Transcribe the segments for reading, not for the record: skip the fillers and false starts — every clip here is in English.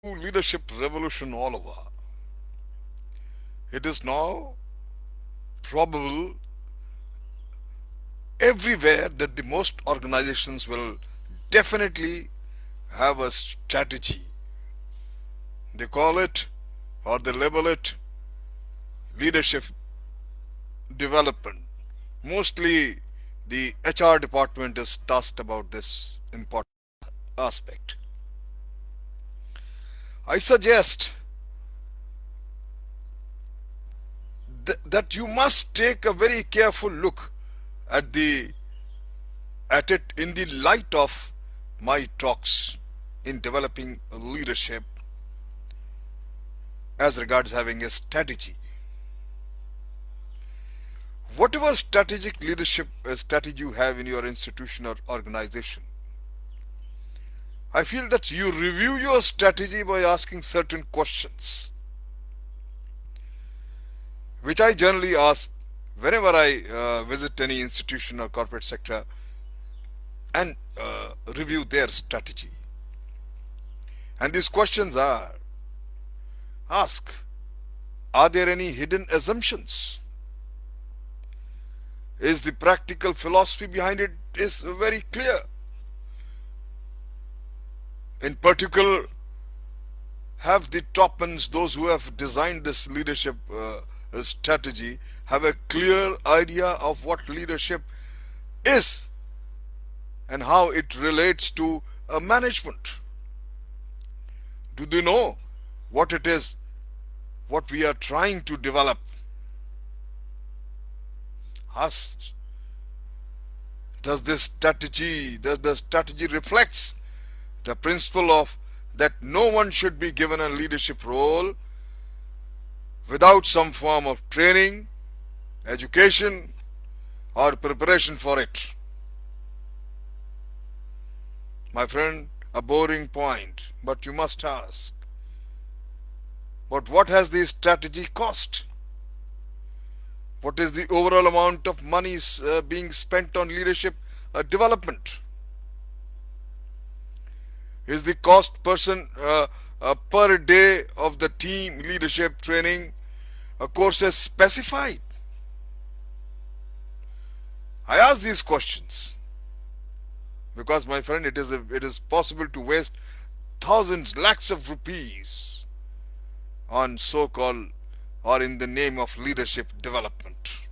leadership revolution all over. It is now probable everywhere that the most organizations will definitely have a strategy. They call it or they label it leadership development. Mostly the HR department is tasked about this important aspect. I suggest that you must take a very careful look at the at it in the light of my talks in developing leadership as regards having a strategy. Whatever strategic leadership strategy you have in your institution or organization, I feel that you review your strategy by asking certain questions, which I generally ask whenever I visit any institution or corporate sector and review their strategy. And these questions are: ask, are there any hidden assumptions? Is the practical philosophy behind it is very clear? In particular, have the top men, those who have designed this leadership strategy, have a clear idea of what leadership is and how it relates to management? Do they know what it is, what we are trying to develop? Ask, does the strategy reflects the principle of that no one should be given a leadership role without some form of training, education, or preparation for it? My friend, a boring point, but you must ask. But what has the strategy cost? What is the overall amount of money being spent on leadership development? Is the cost per day of the team leadership training courses specified? I ask these questions because, my friend, it is possible to waste thousands, lakhs of rupees on so-called or in the name of leadership development.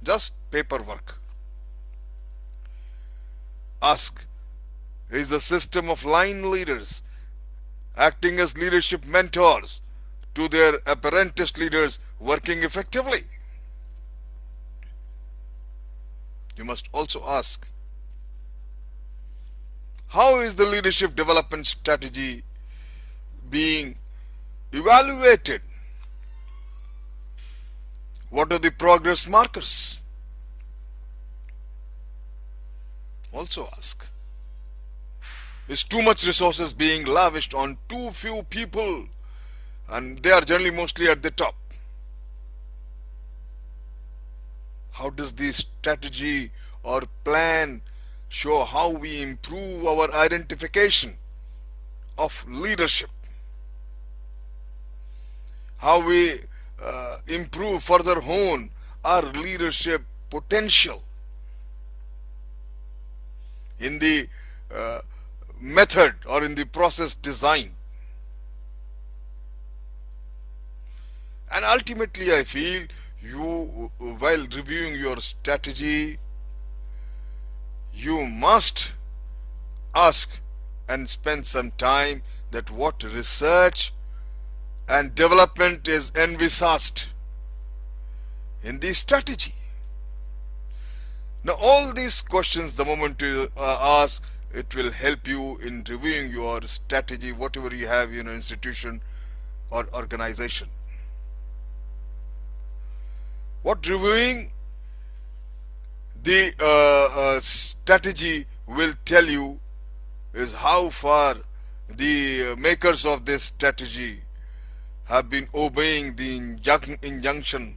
Just paperwork. Ask, is the system of line leaders acting as leadership mentors to their apprentice leaders working effectively? You must also ask, how is the leadership development strategy being evaluated? What are the progress markers? Also ask, is too much resources being lavished on too few people, and they are generally mostly at the top? How does the strategy or plan show how we improve our identification of leadership? How we further hone our leadership potential in the method or in the process design? And ultimately, I feel you, while reviewing your strategy, you must ask and spend some time that what research and development is envisaged in the strategy. Now, all these questions, the moment you ask, it will help you in reviewing your strategy, whatever you have in an institution or organization. What reviewing the strategy will tell you is how far the makers of this strategy have been obeying the injunction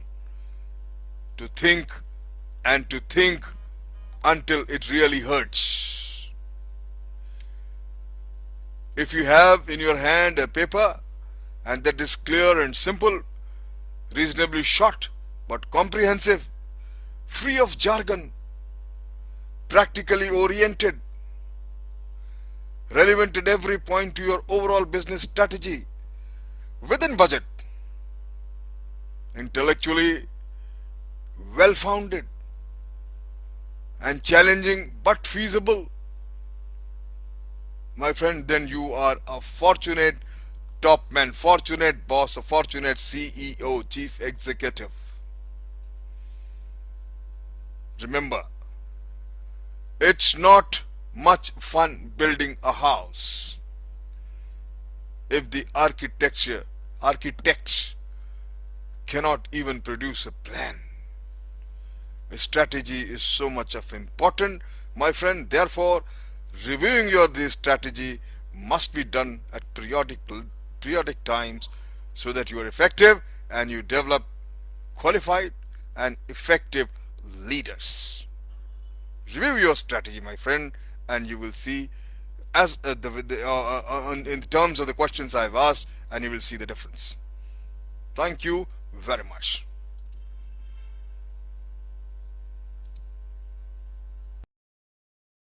to think and to think until it really hurts. If you have in your hand a paper and that is clear and simple, reasonably short but comprehensive, free of jargon, practically oriented, relevant at every point to your overall business strategy, within budget, intellectually well-founded and challenging but feasible, my friend, then you are a fortunate top man, fortunate boss, a fortunate CEO, chief executive. Remember, it's not much fun building a house if the architects cannot even produce a plan. A strategy is so much of important, my friend. Therefore, reviewing your this strategy must be done at periodic times so that you are effective and you develop qualified and effective leaders. Review your strategy, my friend, and you will see as in terms of the questions I've asked, and you will see the difference. Thank you very much.